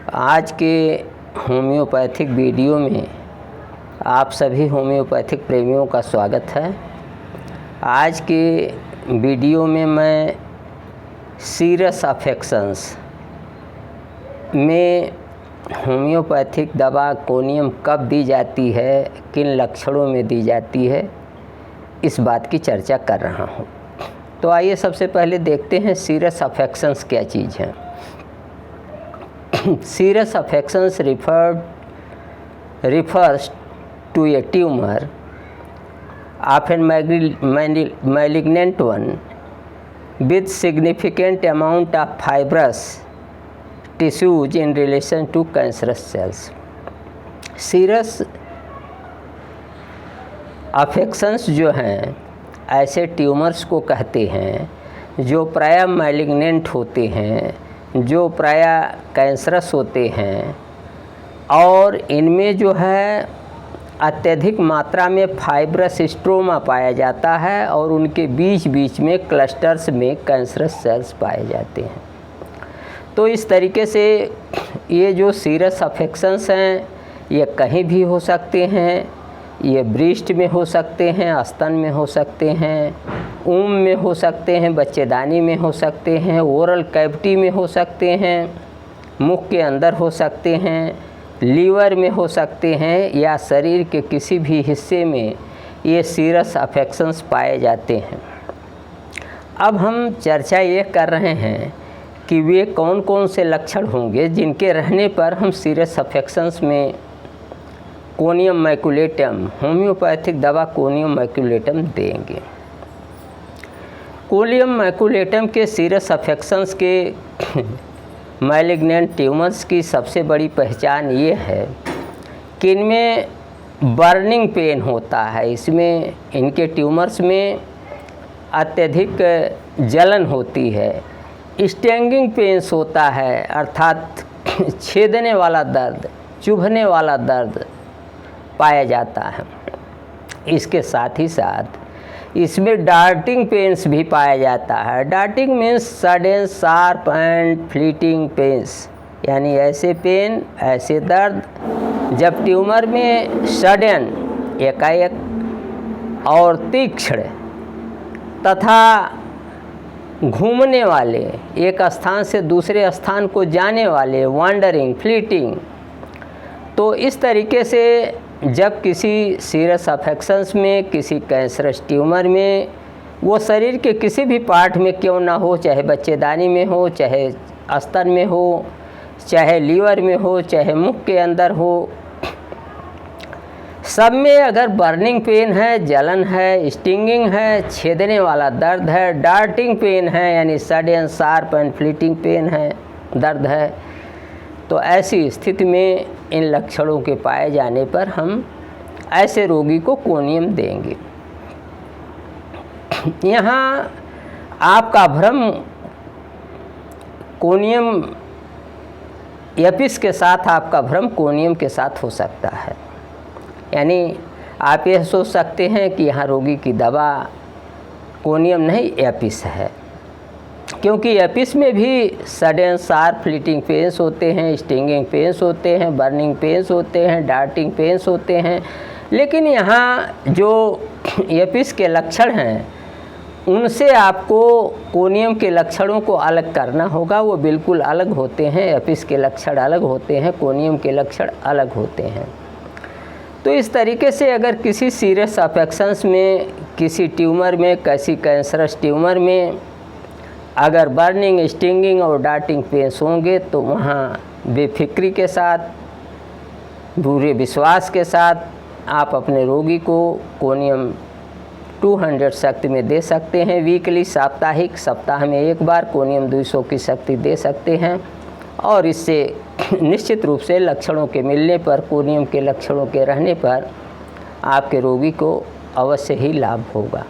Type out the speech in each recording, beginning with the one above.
आज के homeopathic video में आप सभी होम्योपैथिक प्रेमियों का स्वागत है। आज के वीडियो में मैं सीरियस अफेक्शंस में होम्योपैथिक दवा कोनियम कब दी जाती है, किन लक्षणों में दी जाती है, इस बात की चर्चा कर रहा हूँ। तो आइए सबसे पहले देखते हैं सीरियस अफेक्शंस क्या चीज़ है। Serious affections refers to a tumor, often malignant one, with significant amount of fibrous tissues in relation to cancerous cells. Serious affections जो हैं ऐसे ट्यूमर्स को कहते हैं जो प्रायः मैलिग्नेंट होते हैं, जो प्रायः कैंसरस होते हैं और इनमें जो है अत्यधिक मात्रा में फाइब्रस स्ट्रोमा पाया जाता है और उनके बीच बीच में क्लस्टर्स में कैंसरस सेल्स पाए जाते हैं। तो इस तरीके से ये जो सीरियस अफेक्शंस हैं ये कहीं भी हो सकते हैं। ये ब्रेस्ट में हो सकते हैं, स्तन में हो सकते हैं, ऊम में हो सकते हैं, बच्चेदानी में हो सकते हैं, ओरल कैविटी में हो सकते हैं, मुख के अंदर हो सकते हैं, लीवर में हो सकते हैं या शरीर के किसी भी हिस्से में ये सीरियस अफेक्शंस पाए जाते हैं। अब हम चर्चा ये कर रहे हैं कि वे कौन कौन से लक्षण होंगे जिनके रहने पर हम सीरियस अफेक्शंस में कोनियम मैकुलेटम, होम्योपैथिक दवा कोनियम मैकुलेटम देंगे। कोनियम मैकुलेटम के सीरियस अफेक्शंस के मैलिग्नेंट ट्यूमर्स की सबसे बड़ी पहचान ये है कि इनमें बर्निंग पेन होता है। इसमें इनके ट्यूमर्स में अत्यधिक जलन होती है, स्टिंगिंग पेन्स होता है, अर्थात छेदने वाला दर्द, चुभने वाला दर्द पाया जाता है। इसके साथ ही साथ इसमें डार्टिंग पेन्स भी पाया जाता है। Darting means sudden sharp and fleeting pains, यानी ऐसे पेन, ऐसे दर्द जब ट्यूमर में सडन, एकाएक और तीक्ष्ण तथा घूमने वाले, एक स्थान से दूसरे स्थान को जाने वाले, वॉन्डरिंग, फ्लीटिंग। तो इस तरीके से जब किसी सीरियस अफेक्शंस में, किसी कैंसरस ट्यूमर में, वो शरीर के किसी भी पार्ट में क्यों ना हो, चाहे बच्चेदानी में हो, चाहे स्तन में हो, चाहे लीवर में हो, चाहे मुख के अंदर हो, सब में अगर बर्निंग पेन है, जलन है, स्टिंगिंग है, छेदने वाला दर्द है, डार्टिंग पेन है यानी sudden sharp and fleeting pain है, दर्द है, तो ऐसी स्थिति में इन लक्षणों के पाए जाने पर हम ऐसे रोगी को कोनियम देंगे। यहाँ आपका भ्रम कोनियम एपिस के साथ, आपका भ्रम कोनियम के साथ हो सकता है। यानी आप यह सोच सकते हैं कि यहाँ रोगी की दवा कोनियम नहीं एपिस है, क्योंकि एपिस में भी सडन शार्प फ्लीटिंग पेन्स होते हैं, स्टिंगिंग पेन्स होते हैं, बर्निंग पेन्स होते हैं, डार्टिंग पेन्स होते हैं। लेकिन यहाँ जो एपिस के लक्षण हैं उनसे आपको कोनियम के लक्षणों को अलग करना होगा। वो बिल्कुल अलग होते हैं, एपिस के लक्षण अलग होते हैं, कोनियम के लक्षण अलग होते हैं। तो इस तरीके से अगर किसी सीरियस अफेक्शंस में, किसी ट्यूमर में, किसी कैंसरस ट्यूमर में अगर बर्निंग, स्टिंगिंग और डार्टिंग पेन्स होंगे तो वहाँ बेफिक्री के साथ, पूरे विश्वास के साथ आप अपने रोगी को कोनियम 200 शक्ति में दे सकते हैं। वीकली, साप्ताहिक, सप्ताह में एक बार कोनियम 200 की शक्ति दे सकते हैं और इससे निश्चित रूप से लक्षणों के मिलने पर, कोनियम के लक्षणों के रहने पर आपके रोगी को अवश्य ही लाभ होगा।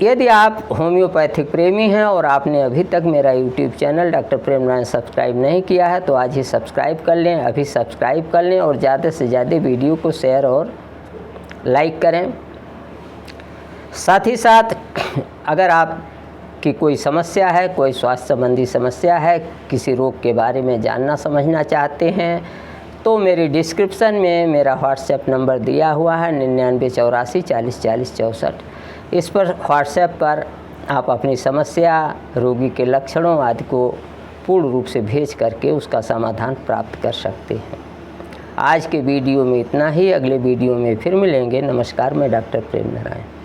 यदि आप होम्योपैथिक प्रेमी हैं और आपने अभी तक मेरा यूट्यूब चैनल डॉक्टर प्रेम नारायण सब्सक्राइब नहीं किया है तो आज ही सब्सक्राइब कर लें, अभी सब्सक्राइब कर लें और ज़्यादा से ज़्यादा वीडियो को शेयर और लाइक करें। साथ ही साथ अगर आप कि कोई समस्या है, कोई स्वास्थ्य संबंधी समस्या है, किसी रोग के बारे में जानना समझना चाहते हैं, तो मेरी डिस्क्रिप्शन में मेरा व्हाट्सएप नंबर दिया हुआ है 9984 40 40 64। इस पर व्हाट्सएप पर आप अपनी समस्या, रोगी के लक्षणों आदि को पूर्ण रूप से भेज करके उसका समाधान प्राप्त कर सकते हैं। आज के वीडियो में इतना ही। अगले वीडियो में फिर मिलेंगे। नमस्कार, मैं डॉक्टर प्रेम नारायण।